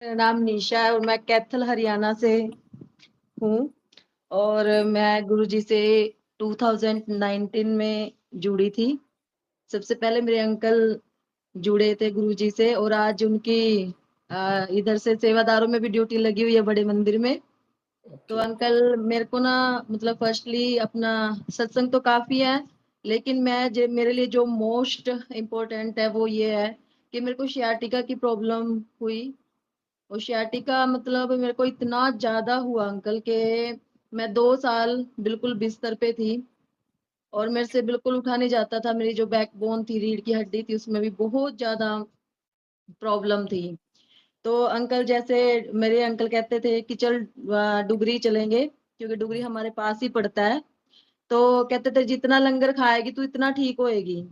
मेरा नाम निशा है और मैं कैथल हरियाणा से हूँ और जी, मैं गुरुजी से 2019 में जुड़ी थी। सबसे पहले मेरे अंकल जुड़े थे गुरुजी से और आज उनकी इधर से सेवादारों में भी ड्यूटी लगी हुई है बड़े मंदिर में। तो ओके, अंकल मेरे को ना मतलब फर्स्टली अपना सत्संग तो काफ़ी है, लेकिन मैं जो मेरे लिए जो मोस्ट इम्पोर्टेंट है वो ये है कि मेरे को सियाटिका की प्रॉब्लम हुई। और sciatica मतलब मेरे को इतना ज़्यादा हुआ अंकल कि मैं 2 साल बिल्कुल बिस्तर पे थी और मेरे से बिल्कुल उठा नहीं जाता था। मेरी जो बैकबोन थी, रीढ़ की हड्डी थी, उसमें भी बहुत ज़्यादा प्रॉब्लम थी। तो अंकल जैसे मेरे अंकल कहते थे कि चल डुगरी चलेंगे, क्योंकि डुगरी हमारे पास ही पड़ता है। तो कहते थे जितना लंगर खाएगी तू इतना ठीक होएगी।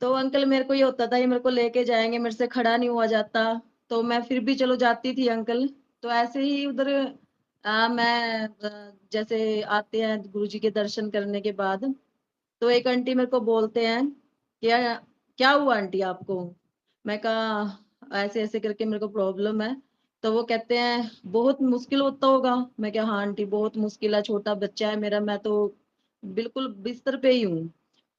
तो अंकल मेरे को ये होता था ये मेरे को लेके जाएँगे, मेरे से खड़ा नहीं हुआ जाता, तो मैं फिर भी चलो जाती थी अंकल। तो ऐसे ही उधर मैं जैसे आते हैं गुरुजी के दर्शन करने के बाद, तो एक आंटी मेरे को बोलते हैं, "क्या क्या हुआ आंटी आपको?" मैं कहा ऐसे-ऐसे करके मेरे को प्रॉब्लम है। तो वो कहते हैं, "बहुत मुश्किल होता होगा?" मैं कहा, "हाँ आंटी बहुत मुश्किल है, छोटा बच्चा है मेरा, मैं तो बिल्कुल बिस्तर पे ही हूँ।"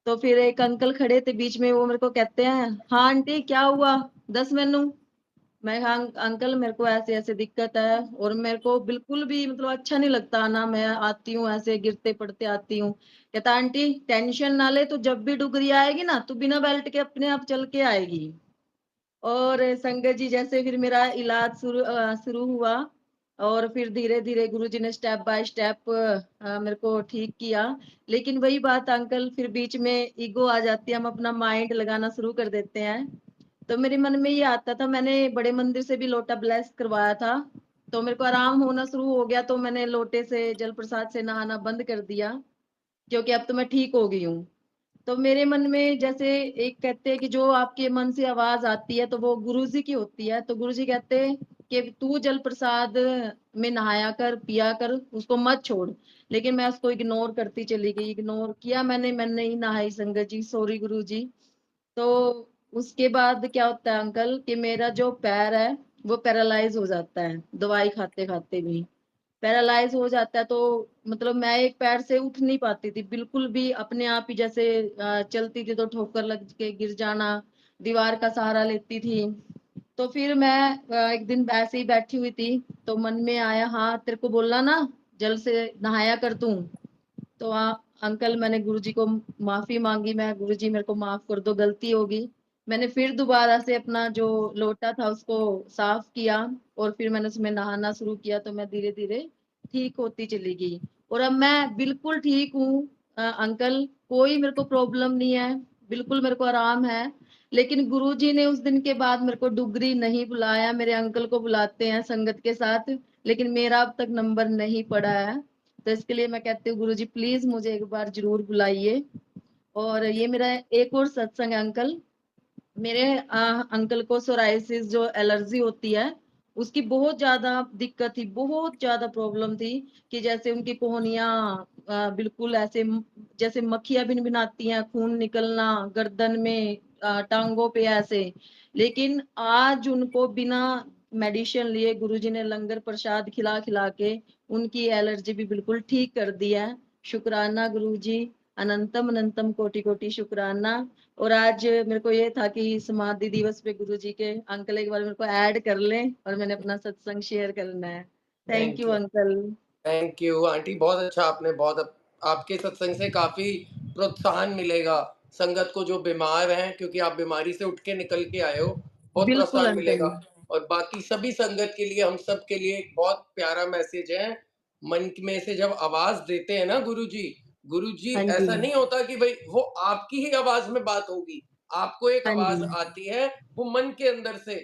तो फिर एक अंकल खड़े थे बीच में, वो मेरे को कहते हैं, "हाँ आंटी क्या हुआ? दस मैनू।" मैं कहा, अंकल मेरे को ऐसे-ऐसे दिक्कत है और मेरे को बिल्कुल भी मतलब अच्छा नहीं लगता ना, मैं आती हूँ ऐसे गिरते-पड़ते आती हूँ।" कहता, "आंटी टेंशन ना ले, तू जब भी डुगरी आएगी ना, तू बिना बेल्ट के अपने आप चल के आएगी।" और संगत जी जैसे फिर मेरा इलाज शुरू हुआ और फिर धीरे-धीरे गुरुजी ने स्टेप बाय स्टेप मेरे को ठीक किया। लेकिन वही बात अंकल फिर बीच में ईगो आ जाती है, हम अपना माइंड लगाना शुरू कर देते हैं। तो मेरे मन में ये आता था, मैंने बड़े मंदिर से भी लोटा ब्लेस करवाया था, तो मेरे को आराम होना शुरू हो गया, तो मैंने लोटे से जल प्रसाद से नहाना बंद कर दिया, क्योंकि अब तो मैं ठीक हो गई हूँ। तो मेरे मन में जैसे एक कहते हैं कि जो आपके मन से आवाज़ आती है, तो वो गुरुजी की होती है। तो गुरुजी कहते हैं कि तू जल प्रसाद में नहाया कर, पिया कर, उसको मत छोड़। लेकिन मैं उसको इग्नोर करती चली गई, इग्नोर किया मैंने नहीं नहाई संगत जी, सॉरी गुरुजी। तो उसके बाद क्या होता है अंकल कि मेरा जो पैर है, वो पैरालाइज़ हो जाता है, दवाई खाते-खाते भी। पैरालाइज़ हो जाता है तो मतलब मैं एक पैर से उठ नहीं पाती थी, बिल्कुल भी अपने आप ही जैसे चलती थी तो ठोकर लग के गिर जाना, दीवार का सहारा लेती थी। तो फिर मैं एक दिन ऐसे ही बैठी हुई थी, तो मन में आया हाँ, तेरे को बोला ना जल से नहाया कर तू। तो अंकल मैंने गुरुजी को माफ़ी माँगी, मैं गुरुजी मेरे को माफ़ कर दो, गलती हो गई। मैंने फिर दोबारा से अपना जो लोटा था उसको साफ किया और फिर मैंने उसमें नहाना शुरू किया, तो मैं धीरे-धीरे ठीक होती चली गई और अब मैं बिल्कुल ठीक हूँ अंकल, कोई मेरे को प्रॉब्लम नहीं है, बिल्कुल मेरे को आराम है। लेकिन गुरुजी ने उस दिन के बाद मेरे को डुगरी नहीं बुलाया, मेरे अंकल को बुलाते हैं संगत के साथ, लेकिन मेरा अब तक नंबर नहीं पड़ा है। तो इसके लिए मैं कहती हूँ गुरुजी प्लीज़ मुझे एक बार ज़रूर बुलाइए। और ये मेरा एक और सत्संग है अंकल। मेरे अंकल को सोराइसिस जो एलर्जी होती है, उसकी बहुत ज़्यादा दिक्कत थी, बहुत ज़्यादा प्रॉब्लम थी कि जैसे उनकी कोहनियाँ बिल्कुल ऐसे जैसे मक्खियाँ भिन-भिनाती हैं, खून निकलना गर्दन में टाँगों पे ऐसे। लेकिन आज उनको बिना मेडिसिन लिए गुरुजी ने लंगर प्रसाद खिला-खिला के उनकी एलर्जी भी बिल्कुल ठीक कर दी है। शुक्राना गुरुजी, अनंतम-अनंतम कोटि-कोटि शुक्राना। और आज मेरे को ये था कि समाधि दिवस पे गुरुजी के अंकल एक बार मेरे को ऐड कर लें और मैंने अपना सत्संग शेयर करना है। Thank thank you you. Uncle. Thank you aunty, बहुत अच्छा आपने बहुत आपके सत्संग से काफ़ी प्रोत्साहन मिलेगा संगत को जो बीमार हैं, क्योंकि आप बीमारी से उठ के निकल के आए हो, बहुत बिल्कुल प्रोत्साहन अंकल। मिलेगा। और बाकी सभी संगत के लिए, हम सब के लिए एक बहुत प्यारा मैसेज है। मन में से जब आवाज़ देते हैं ना गुरुजी हाँ जी। ऐसा नहीं होता कि भई वो आपकी ही आवाज़ में बात होगी। आपको एक हाँ जी। आवाज़ आती है, वो मन के अंदर से।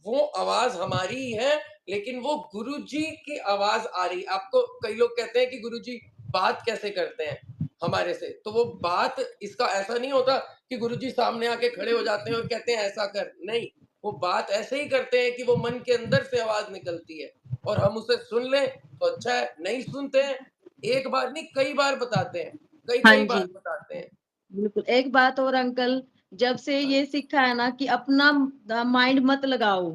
वो आवाज़ हमारी ही है, लेकिन वो गुरुजी की आवाज़ आ रही है। आपको कई लोग कहते हैं कि गुरुजी बात कैसे करते हैं हमारे से? तो वो बात इसका ऐसा नहीं होता कि गुरुजी सामने आके खड़े हो जाते हैं और कहते हैं ऐसा कर, नहीं। वो बात ऐसे ही करते हैं कि वो मन के अंदर से आवाज़ निकलती है और हम उसे सुन लें तो अच्छा है, नहीं सुनते हैं, एक बार नहीं कई बार बताते हैं, हाँ कई-कई बार जी। बताते हैं। बिल्कुल, एक बात और अंकल, जब से हाँ ये जी। सीखा है ना कि अपना माइंड मत लगाओ।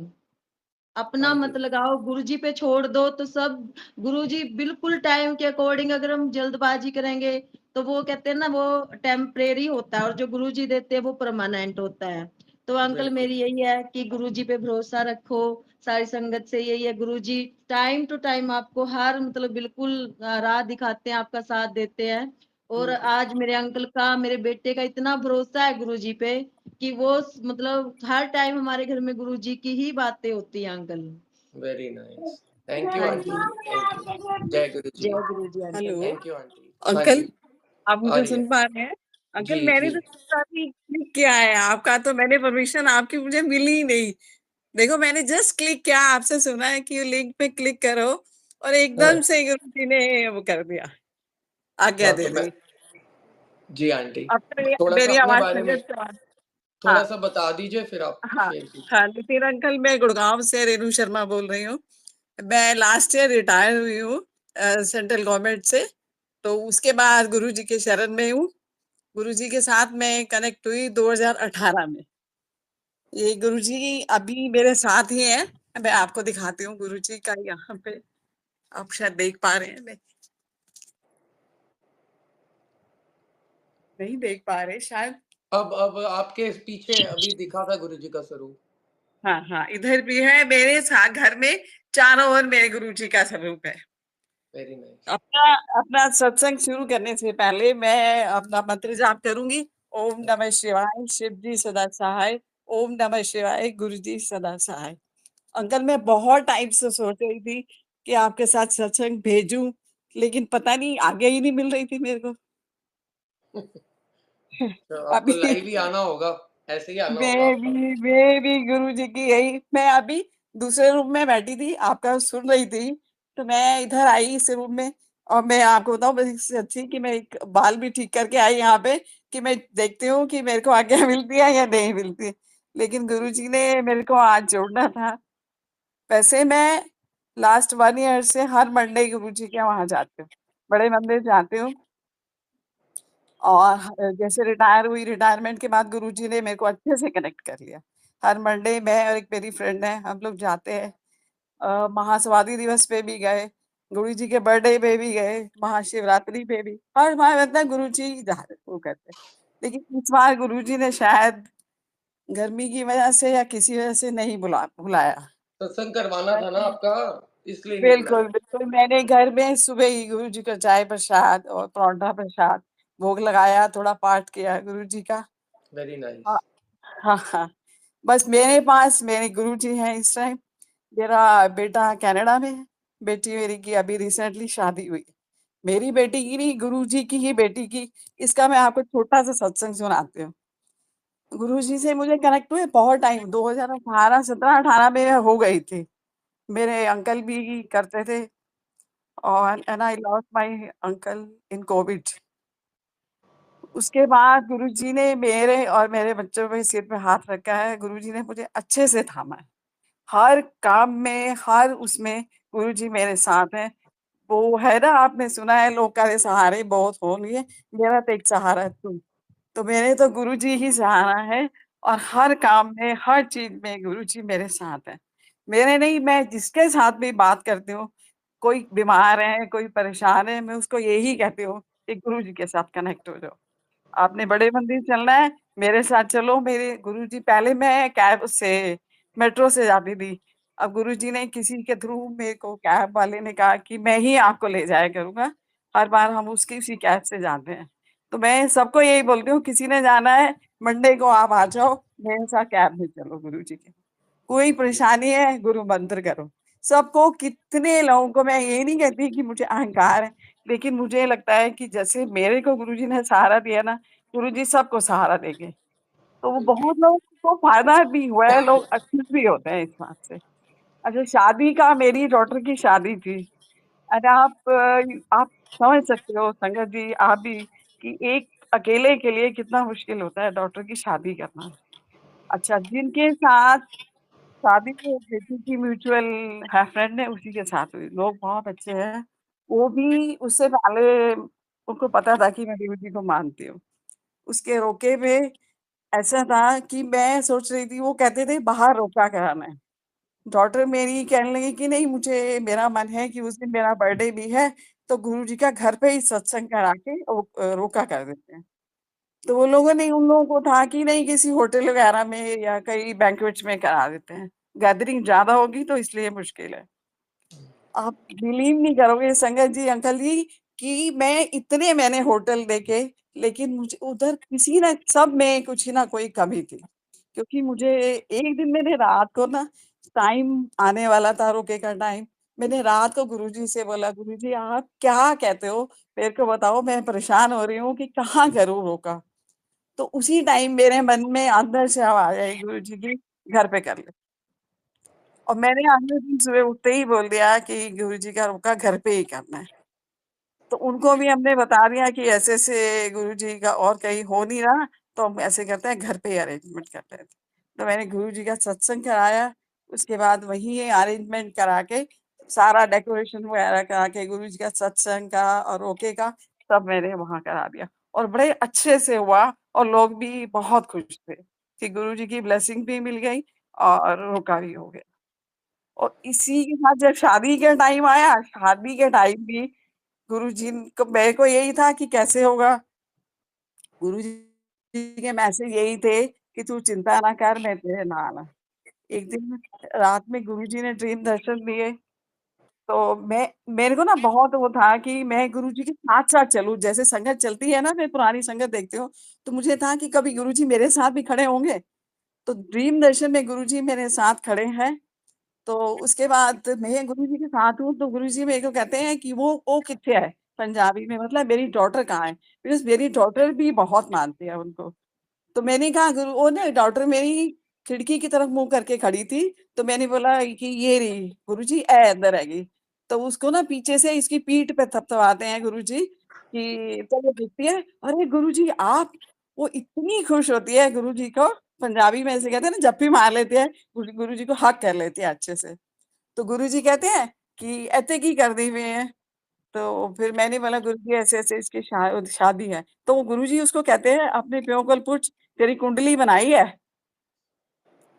अपना हाँ मत जी, लगाओ, गुरुजी पे छोड़ दो तो सब। गुरुजी बिल्कुल टाइम के अकॉर्डिंग, अगर हम जल्दबाजी करेंगे तो वो कहते हैं ना, वो टेम्परेरी होता है, और जो गुरुजी देते हैं वो परमानेंट होता है। तो अंकल बिल्कुल। मेरी यही है कि गुरुजी पे भरोसा रखो। सारी संगत से यही है, गुरुजी टाइम टू टाइम आपको हर मतलब बिल्कुल राह दिखाते हैं, आपका साथ देते हैं। और हुँ, हुँ। आज मेरे अंकल का, मेरे बेटे का इतना भरोसा है गुरुजी पे कि वो मतलब हर टाइम हमारे घर में गुरुजी की ही बातें होती हैं uncle. Very nice. Thank you हाँ आंटी जी। जी, थैंक यू। जय गुरु जी। जय गुरुजी uncle. Hello thank you aunty. हाँ अंकल, जी, आप आ मुझे रही है। सुन पा रहे हैं? अंकल जी, मैंने जी। तो अभी क्लिक किया है आपका, तो मैंने परमिशन आपकी मुझे मिली ही नहीं। देखो मैंने जस्ट क्लिक किया, आपसे सुना है कि लिंक पे क्लिक करो, और हाँ, एकदम से गुरु जी ने वो कर दिया, आज्ञा हाँ, दे तो मैं दी। जी आंटी, अब तो थोड़ा-सा मेरी अपने आवाज बारे में संगत से। हाँ, थोड़ा-सा बता दीजिए फिर आप हाँ, शेयर कीजिए। हाँ, नितिन अंकल, मैं गुड़गांव से रेणु शर्मा बोल रही हूँ। मैं लास्ट ईयर रिटायर हुई हूँ सेंट्रल गवर्नमेंट से। तो उसके बाद गुरु जी के शरण में हूँ। गुरुजी के साथ मैं कनेक्ट हुई 2018 में। ये गुरुजी अभी मेरे साथ ही हैं। मैं आपको दिखाती हूँ गुरुजी का, यहाँ पे आप शायद देख पा रहे हैं, नहीं देख पा रहे शायद। अब आपके पीछे अभी दिखा था गुरुजी का स्वरूप। हाँ, हाँ, इधर भी है मेरे साथ घर में, चारों ओर मेरे गुरुजी का स्वरूप है। Very nice. अपना अपना सत्संग शुरू करने से पहले मैं अपना मंत्र जाप करूंगी। ओम नमः शिवाय, शिव जी सदा सहाय। ओम नमः शिवाय, गुरु जी सदा सहाय। अंकल मैं बहुत टाइम से सोच रही थी कि आपके साथ सत्संग भेजूं, लेकिन पता नहीं आगे ही नहीं मिल रही थी मेरे को। तो आपको अभी लाइव ही आना होगा, ऐसे ही आना होगा मैं आपको। भी मैं भी गुरु जी की यही, मैं अभी दूसरे रूम में बैठी थी, आपका सुन रही थी, तो मैं इधर आई इस रूम में। और मैं आपको बताऊं, बड़ी सच्ची कि मैं एक बाल भी ठीक करके आई यहाँ पे, कि मैं देखती हूँ कि मेरे को आज्ञा मिलती है या नहीं मिलती। लेकिन गुरु जी ने मेरे को आज जोड़ना था। वैसे मैं लास्ट 1 ईयर से हर मंडे गुरु जी के वहां जाती हूँ, बड़े मंदिर जाती हूँ। और जैसे रिटायर हुई, रिटायरमेंट के बाद गुरुजी ने मेरे को अच्छे से कनेक्ट कर लिया। हर मंडे मैं और एक मेरी फ्रेंड है, हम लोग जाते हैं। महासमाधि दिवस पे भी गए, गुरु जी के बर्थडे पे भी गए, महाशिवरात्रि पे भी, हर बार मतलब गुरु जी जा रहे वो करते। लेकिन इस बार गुरु जी ने शायद गर्मी की वजह से या किसी वजह से नहीं बुलाया। सत्संग करवाना था ना आपका, इसलिए नहीं बिल्कुल, बुलाया। बिल्कुल। मैंने घर में सुबह ही गुरु जी का चाय प्रसाद और परोठा प्रसाद भोग लगाया, थोड़ा पाठ किया गुरु जी का। वेरी हाँ, नाइस। हाँ, हाँ। बस मेरे पास मेरे गुरु जी हैं इस टाइम। मेरा बेटा कनाडा में है, बेटी मेरी की अभी रिसेंटली शादी हुई। मेरी बेटी की नहीं, गुरु जी की ही बेटी की। इसका मैं आपको छोटा सा सत्संग सुनाती हूँ। गुरु जी से मुझे कनेक्ट हुए बहुत टाइम, 2018, 17-18 में हो गई थी। मेरे अंकल भी करते थे, और and I lost my uncle in Covid. उसके बाद गुरुजी ने मेरे और मेरे बच्चों के सिर पे हाथ रखा है। गुरुजी ने मुझे अच्छे से थामा है, हर काम में, हर उसमें गुरुजी मेरे साथ हैं। वो है ना, आपने सुना है, लोग का सहारे बहुत होंगे, मेरा तो एक सहारा है तुम। तो मेरे तो गुरुजी ही सहारा है, और हर काम में, हर चीज में गुरुजी मेरे साथ है। मेरे नहीं, मैं जिसके साथ भी बात करती हूँ, कोई बीमार है, कोई परेशान है, मैं उसको यही कहती हूँ कि गुरुजी के साथ कनेक्ट हो जाओ। आपने बड़े मंदिर चलना है, मेरे साथ चलो। मेरे गुरुजी, पहले मैं कैब से, मेट्रो से जाती थी। अब गुरुजी ने किसी के थ्रू, मेरे को कैब वाले ने कहा कि मैं ही आपको ले जाया करूंगा, हर बार हम उसकी उसी कैब से जाते हैं। तो मैं सबको यही बोलती हूँ, किसी ने जाना है मंडे को आप आ जाओ, मेरे साथ कैब में चलो गुरुजी के। कोई परेशानी है, गुरु मंत्र करो। सबको, कितने लोगों को, मैं ये नहीं कहती कि मुझे अहंकार है, लेकिन मुझे लगता है कि जैसे मेरे को गुरुजी ने सहारा दिया ना, गुरुजी सबको सहारा देंगे। तो वो बहुत लोगों को फायदा भी हुआ है, लोग खुश भी होते हैं इस बात से। अच्छा, शादी का, मेरी डॉटर की शादी थी। अरे आप समझ सकते हो संगत जी, आप भी, कि एक अकेले के लिए कितना मुश्किल होता है डॉटर की शादी करना। अच्छा, जिनके साथ शादी वो बेटी की म्यूचुअल है, फ्रेंड है, उसी के साथ हुई। लोग बहुत अच्छे हैं। वो भी उससे पहले उनको पता था कि मैं देवी जी को मानती हूँ। उसके रोके पे ऐसा था कि मैं सोच रही थी, वो कहते थे बाहर रोका कराना है। डॉटर मेरी कहने लगी कि नहीं, मुझे मेरा मन है कि उस दिन मेरा बर्थडे भी है, तो गुरुजी का घर पे ही सत्संग करा के रोका कर देते हैं। तो वो लोगों ने उन लोगों को था कि नहीं, किसी होटल वगैरह में या कहीं बैंक्वेट्स में करा देते हैं। गैदरिंग ज़्यादा होगी तो इसलिए मुश्किल है। आप बिलीव नहीं करोगे संगत जी, अंकल जी, कि मैंने होटल देखे, लेकिन मुझे उधर किसी ना सब में कुछ ना कोई कमी थी। क्योंकि मुझे एक दिन मैंने रात को ना, टाइम आने वाला था रोके का टाइम, मैंने रात को गुरुजी से बोला, गुरुजी आप क्या कहते हो? मेरे को बताओ, मैं परेशान हो रही हूँ कि कहाँ करूँ रोका? तो उसी टाइम मेरे मन में अंदर से आवाज़ आई गुरुजी की, घर पे कर ले। और मैंने अगले दिन सुबह उठते ही बोल दिया कि गुरुजी का रोका घर पे ही करना है। तो उनको भी हमने बता दिया कि ऐसे-ऐसे गुरुजी का और कहीं हो नहीं रहा, तो हम ऐसे करते हैं, घर पे ही अरेंजमेंट करते हैं। तो मैंने गुरुजी का सत्संग कराया, उसके बाद वहीं अरेंजमेंट करा के, सारा डेकोरेशन वगैरह करा के गुरुजी का सत्संग का और रोके का सब मैंने वहाँ करा दिया। और बड़े अच्छे से हुआ और लोग भी बहुत खुश थे कि गुरुजी की ब्लेसिंग भी मिल गई और रोका भी हो गया। और इसी के साथ जब शादी का टाइम आया, शादी के टाइम भी गुरुजी को, मेरे को यही था कि कैसे होगा, गुरुजी के मैसेज यही थे कि तू चिंता ना कर, मैं तेरे नाल हूँ। एक दिन रात में गुरुजी ने ड्रीम दर्शन दिए, तो मेरे को ना बहुत वो था कि मैं गुरुजी के साथ-साथ चलूँ, जैसे संगत चलती है ना, मैं पुरानी संगत देखती हूँ, तो मुझे था कि कभी गुरुजी मेरे साथ भी खड़े होंगे। तो ड्रीम दर्शन में गुरुजी मेरे साथ खड़े हैं, तो उसके बाद मैं गुरुजी के साथ हूँ, तो गुरुजी मेरे को कहते हैं कि वो कित्थे है? पंजाबी में मतलब मेरी डॉटर कहाँ है? बिकॉज़ मेरी डॉटर भी बहुत मानती है उनको। तो मैंने कहा, गुरु वो ना डॉटर मेरी खिड़की की तरफ मुँह करके खड़ी थी, तो मैंने बोला कि ये रही गुरुजी, ए अंदर आएगी। तो उसको ना पीछे से इसकी पीठ पे थपथपाते हैं गुरुजी कि तो वो देखती है, अरे गुरुजी आप! वो इतनी खुश होती है गुरुजी को, पंजाबी में ऐसे कहते हैं ना, जप्पी मार लेते हैं, गुरुजी को हग कर लेती है अच्छे से। तो गुरुजी कहते हैं कि "एते की करदी पई है?" तो फिर मैंने बोला, गुरुजी ऐसे-ऐसे इसकी शादी है। तो वो गुरुजी उसको कहते हैं, अपने प्यो को पूछ, तेरी कुंडली बनाई है?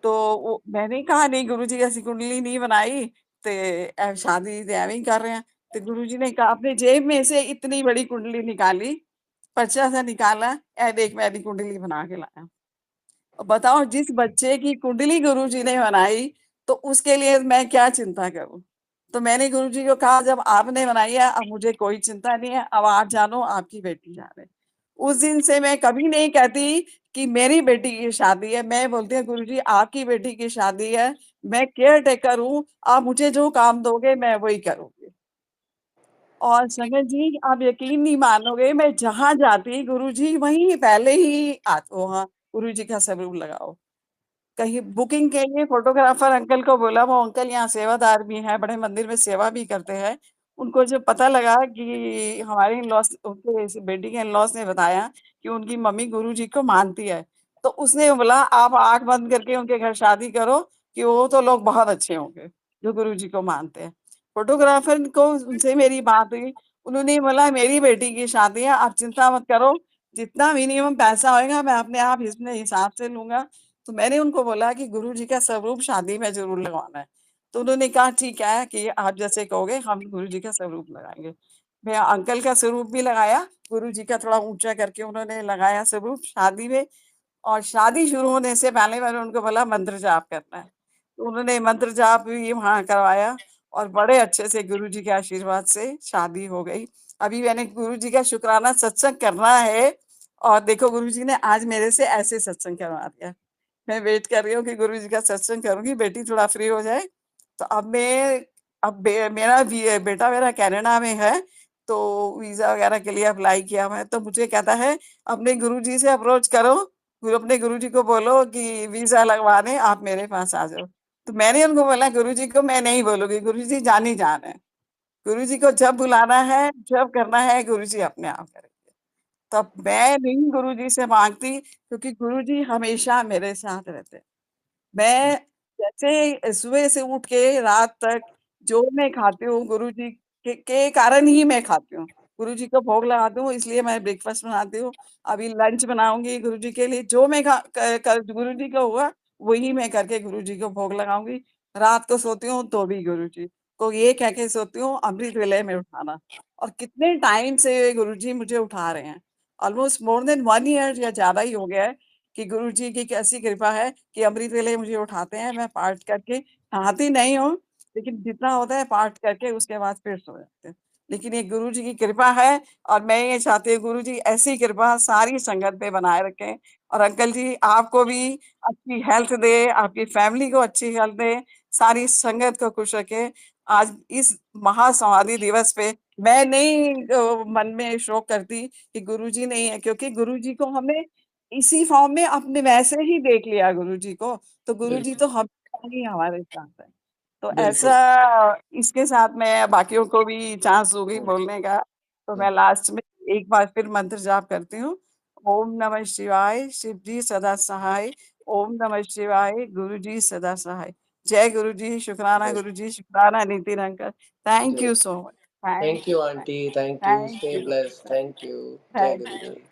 तो वो मैंने कहा, नहीं गुरुजी ऐसी कुंडली नहीं बनाई, ते शादी ते एवें ही कर रहे हैं। तो गुरुजी ने कहा, अपने जेब में से इतनी बड़ी कुंडली निकाली, पर्चा सा निकाला, "ए देख मैं दी कुंडली बना के लाया।" अब बताओ, जिस बच्चे की कुंडली गुरुजी ने बनाई, तो उसके लिए मैं क्या चिंता करूँ? तो मैंने गुरुजी को कहा, जब आपने बनाई है, अब मुझे कोई चिंता नहीं है, अब आप जानो, आपकी बेटी जाने। उस दिन से मैं कभी नहीं कहती कि मेरी बेटी की शादी है, मैं बोलती हूँ, गुरुजी आपकी बेटी की शादी है, मैं केयर टेकर हूँ, आप मुझे जो काम दोगे मैं वही करूँगी। और संगत जी, आप यकीन नहीं मानोगे, मैं जहाँ जाती गुरुजी वहीं पहले ही वहाँ गुरुजी का स्वरूप लगाओ। कहीं बुकिंग के लिए फ़ोटोग्राफ़र अंकल को बोला, वो अंकल यहाँ सेवादार भी हैं, बड़े मंदिर में सेवा भी करते हैं। उनको जब पता लगा कि हमारे इन-लॉज़, उनके इस बेटी के इन-लॉज़ ने बताया कि उनकी मम्मी गुरुजी को मानती है, तो उसने बोला, आप आँख बंद करके उनके घर शादी करो, कि वो तो लोग बहुत अच्छे होंगे, जो गुरुजी को मानते हैं। फ़ोटोग्राफ़र को उनसे मेरी बात हुई, उन्होंने बोला, मेरी बेटी की शादी है, आप चिंता मत करो, जितना मिनिमम पैसा होएगा मैं अपने आप इसमें हिसाब से लूँगा। तो मैंने उनको बोला कि गुरुजी का स्वरूप शादी में ज़रूर लगवाना है। तो उन्होंने कहा, ठीक है कि आप जैसे कहोगे, हम गुरुजी का स्वरूप लगाएँगे। मैं अंकल का स्वरूप भी लगाया, गुरुजी का थोड़ा ऊँचा करके उन्होंने लगाया स्वरूप शादी में। और शादी शुरू होने से पहले मैंने उनको बोला, मंत्र जाप करना है। तो उन्होंने मंत्र जाप भी वहाँ करवाया और बड़े अच्छे से गुरुजी के आशीर्वाद से शादी हो गई। अभी मैंने गुरुजी का शुकराना सत्संग करना है, और देखो गुरुजी ने आज मेरे से ऐसे सत्संग करवा दिया। मैं वेट कर रही हूँ कि गुरुजी का सत्संग करूँगी, बेटी थोड़ा फ्री हो जाए। तो अब मैं अब बे मेरा बेटा मेरा कनाडा में है, तो वीज़ा वगैरह के लिए अप्लाई किया हुआ है, तो मुझे कहता है, अपने गुरुजी से अप्रोच करो, अपने गुरुजी को बोलो कि वीज़ा लगवाने आप मेरे पास आ जाओ। तो मैंने उनको बोला, गुरुजी को मैं नहीं बोलूँगी, गुरुजी जान ही जान है। गुरुजी को जब बुलाना है, जब करना है, गुरुजी अपने आप करेंगे। तब मैं नहीं गुरुजी से माँगती, क्योंकि गुरुजी हमेशा मेरे साथ रहते हैं। मैं जैसे सुबह से उठ के रात तक जो मैं खाती हूँ, गुरुजी के कारण ही मैं खाती हूँ। गुरुजी को भोग लगाती हूँ, इसलिए मैं ब्रेकफ़ास्ट बनाती हूँ। अभी लंच बनाऊँगी गुरुजी के लिए, जो मैं खा क क गुरुजी का होगा, वही मैं करके गुरुजी को भोग लगाऊँगी। रात को सोती हूँ तो भी गुरुजी को ये कह के सोती हूँ अमृत विलय में उठाना। और कितने टाइम से गुरुजी मुझे उठा रहे हैं, ऑलमोस्ट मोर देन 1 ईयर या ज्यादा ही हो गया है कि गुरुजी की कैसी कृपा है कि अमृत वेले मुझे उठाते हैं। मैं पाठ करके नहाती नहीं हूँ, लेकिन जितना होता है पाठ करके उसके बाद फिर सो जाते हैं। लेकिन ये गुरुजी की कृपा है और मैं ये चाहती हूँ गुरुजी ऐसी कृपा सारी संगत पे बनाए रखें। और अंकल जी आपको भी अच्छी हेल्थ दे, आपकी फैमिली को अच्छी हेल्थ दे, सारी संगत को खुश रखे। आज इस महासमाधि दिवस पे मैं नहीं मन में शोक करती कि गुरुजी नहीं है, क्योंकि गुरुजी को हमने इसी फॉर्म में अपने वैसे ही देख लिया गुरुजी को, तो गुरुजी तो हमेशा ही हमारे साथ है। तो बिल्कुल। ऐसा इसके साथ मैं बाकियों को भी चांस दूंगी बोलने का। तो मैं लास्ट में एक बार फिर मंत्र जाप करती हूँ। ओम नमः शिवाय, शिव जी सदा सहाय। ओम नमः शिवाय, गुरु जी सदा सहाय। जय गुरु जी, शुक्राना जय गुरु जी, शुक्राना नितिन अंकल। थैंक जय you so much. Thank thank you you, aunty, thank you, thank stay you, blessed, thank you, जय थैंक गुरु यू, जी।